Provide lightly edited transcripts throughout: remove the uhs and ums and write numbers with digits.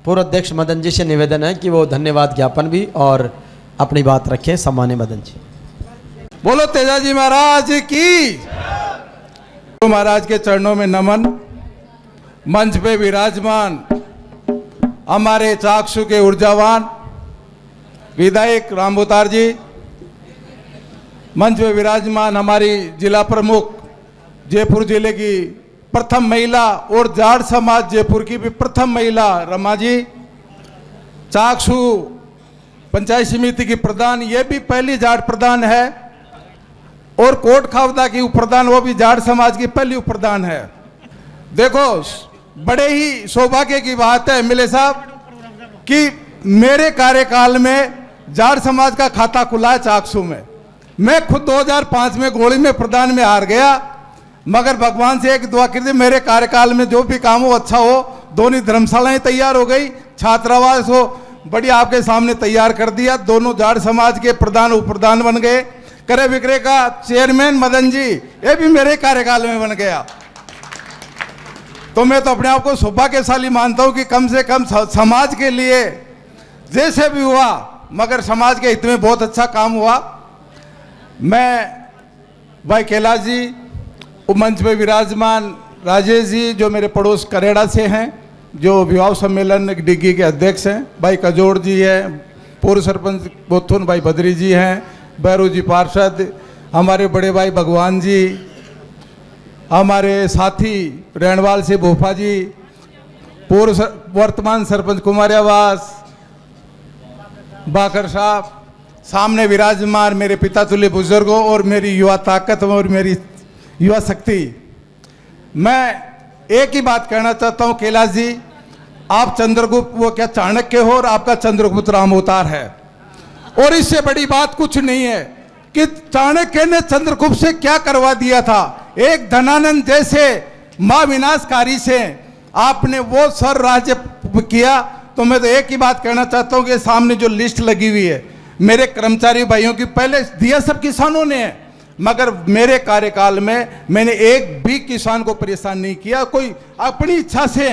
पूर्व अध्यक्ष मदन जी से निवेदन है कि वो धन्यवाद ज्ञापन भी और अपनी बात रखें। सम्मान्य मदन जी। बोलो तेजाजी महाराज की। तो महाराज के चरणों में नमन। मंच पे विराजमान हमारे चाक्षु के ऊर्जावान विधायक रामभूतार जी, मंच पे विराजमान हमारी जिला प्रमुख जयपुर जिले की प्रथम महिला और जाट समाज जयपुर की भी प्रथम महिला रमा जी, चाक्षु पंचायत समिति की प्रधान, ये भी पहली जाट प्रधान है, और कोट खावदा की उपप्रधान, वो भी जाट समाज की पहली उपप्रधान है। देखो बड़े ही सौभाग्य की बात है एमएलए साहब कि मेरे कार्यकाल में जाट समाज का खाता खुला है चाक्षु में। मैं खुद 2005 में गोली में प्रधान में हार गया, मगर भगवान से एक दुआ कर दी मेरे कार्यकाल में जो भी काम हो अच्छा हो। दोनों धर्मशालाएं तैयार हो गई, छात्रावास हो बढ़िया आपके सामने तैयार कर दिया। दोनों जाट समाज के प्रधान उप प्रधान बन गए। क्रय विक्रय का चेयरमैन मदन जी, ये भी मेरे कार्यकाल में बन गया। तो मैं तो अपने आप को सौभाग्यशाली मानता हूं कि कम से कम समाज के लिए जैसे भी हुआ, मगर समाज के हित में बहुत अच्छा काम हुआ। मैं भाई कैलाश जी, मंच पे विराजमान राजेश जी जो मेरे पड़ोस करेड़ा से हैं, जो विवाह सम्मेलन डिग्गी के अध्यक्ष हैं, भाई कजोड़ जी हैं, पूर्व सरपंच बोथुन भाई बद्री जी हैं, बैरू जी पार्षद, हमारे बड़े भाई भगवान जी, हमारे साथी रेणवाल से भोपा जी, पूर्व वर्तमान सरपंच कुमारियावास बाकर साहब, सामने विराजमान मेरे पिता तुल्य बुजुर्गों और मेरी युवा ताकत और मेरी युवा शक्ति। मैं एक ही बात कहना चाहता हूं कैलाश जी, आप चंद्रगुप्त वो क्या चाणक्य हो और आपका चंद्रगुप्त राम अवतार है। और इससे बड़ी बात कुछ नहीं है कि चाणक्य ने चंद्रगुप्त से क्या करवा दिया था। एक धनानंद जैसे मां विनाशकारी से आपने वो सर राज्य किया। तो मैं तो एक ही बात कहना चाहता हूं कि सामने जो लिस्ट लगी हुई है मेरे कर्मचारी भाइयों की, पहले दिया सब किसानों ने है, मगर मेरे कार्यकाल में मैंने एक भी किसान को परेशान नहीं किया। कोई अपनी इच्छा से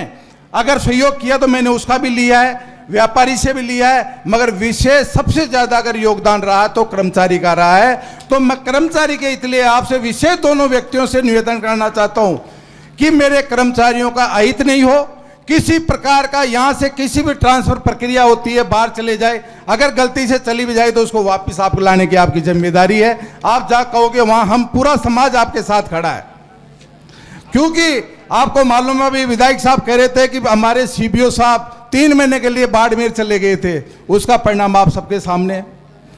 अगर सहयोग किया तो मैंने उसका भी लिया है, व्यापारी से भी लिया है, मगर विशेष सबसे ज्यादा अगर योगदान रहा तो कर्मचारी का रहा है। तो मैं कर्मचारी के इसलिए आपसे विशेष दोनों व्यक्तियों से निवेदन करना चाहता हूं कि मेरे कर्मचारियों का अहित नहीं हो, किसी प्रकार का यहां से किसी भी ट्रांसफर प्रक्रिया होती है बाहर चले जाए, अगर गलती से चली भी जाए तो उसको वापस आपको लाने की आपकी जिम्मेदारी है। आप जहां कहोगे वहां हम पूरा समाज आपके साथ खड़ा है। क्योंकि आपको मालूम है, अभी विधायक साहब कह रहे थे कि हमारे सीबीओ साहब 3 महीने के लिए बाड़मेर चले गए थे, उसका परिणाम आप सबके सामने।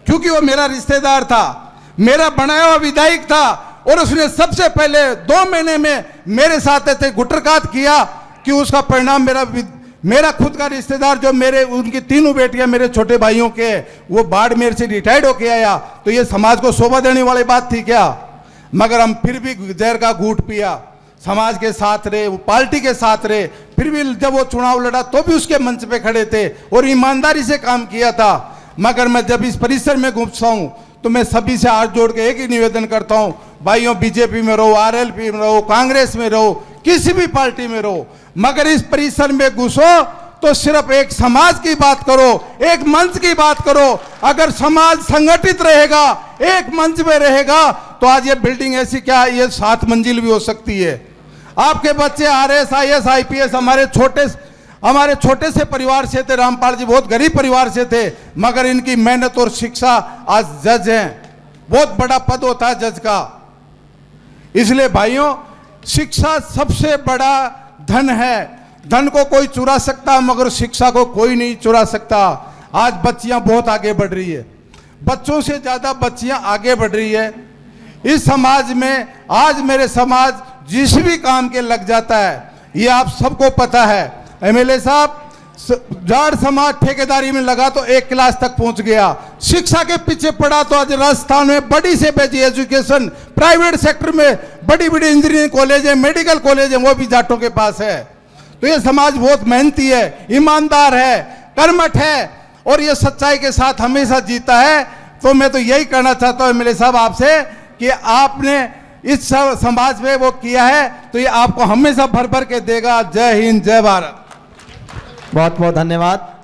क्योंकि वो मेरा रिश्तेदार था, मेरा बनाया हुआ विधायक था, और उसने सबसे पहले 2 महीने में मेरे साथ ऐसे गुटरकात किया कि उसका परिणाम मेरा खुद का रिश्तेदार जो मेरे उनकी 3 बेटियां मेरे छोटे भाइयों के, वो बाड़मेर से रिटायर्ड होके आया। तो ये समाज को शोभा देने वाली बात थी क्या? मगर हम फिर भी जहर का घूंट पिया, समाज के साथ रहे, वो पार्टी के साथ रहे, फिर भी जब वो चुनाव लड़ा तो भी उसके मंच पे खड़े थे और ईमानदारी से काम किया था। मगर मैं जब इस परिसर में घुसता हूं तो मैं सभी से हाथ जोड़ के एक ही निवेदन करता हूं, भाइयों बीजेपी में रहो, आरएलपी में रहो, कांग्रेस में रहो, किसी भी पार्टी में रहो, मगर इस परिसर में घुसो तो सिर्फ एक समाज की बात करो, एक मंच की बात करो। अगर समाज संगठित रहेगा, एक मंच में रहेगा, तो आज ये बिल्डिंग ऐसी क्या, ये 7 मंजिल भी हो सकती है। आपके बच्चे आरएस, आईएएस, आईपीएस हमारे छोटे से परिवार से थे। रामपाल जी बहुत गरीब परिवार से थे, मगर इनकी मेहनत और शिक्षा आज जज हैं। बहुत बड़ा पद होता है जज का। इसलिए भाइयों, शिक्षा सबसे बड़ा धन है। धन को कोई चुरा सकता, मगर शिक्षा को कोई नहीं चुरा सकता। आज बच्चियां बहुत आगे बढ़ रही है, बच्चों से ज्यादा बच्चियां आगे बढ़ रही है इस समाज में। आज मेरे समाज जिस भी काम के लग जाता है, ये आप सबको पता है। एमएलए साहब, जाट समाज ठेकेदारी में लगा तो 1 क्लास तक पहुंच गया, शिक्षा के पीछे पड़ा तो आज राजस्थान में बड़ी से बड़ी एजुकेशन, प्राइवेट सेक्टर में बड़ी बड़ी इंजीनियरिंग कॉलेज है, मेडिकल कॉलेज है, वो भी जाटों के पास है। तो ये समाज बहुत मेहनती है, ईमानदार है, कर्मठ है, और ये सच्चाई के साथ हमेशा जीता है। तो मैं तो यही कहना चाहता हूं एमएलए साहब आपसे कि आपने इस समाज में वो किया है तो ये आपको हमेशा भर भर के देगा। जय हिंद, जय भारत। बहुत बहुत धन्यवाद।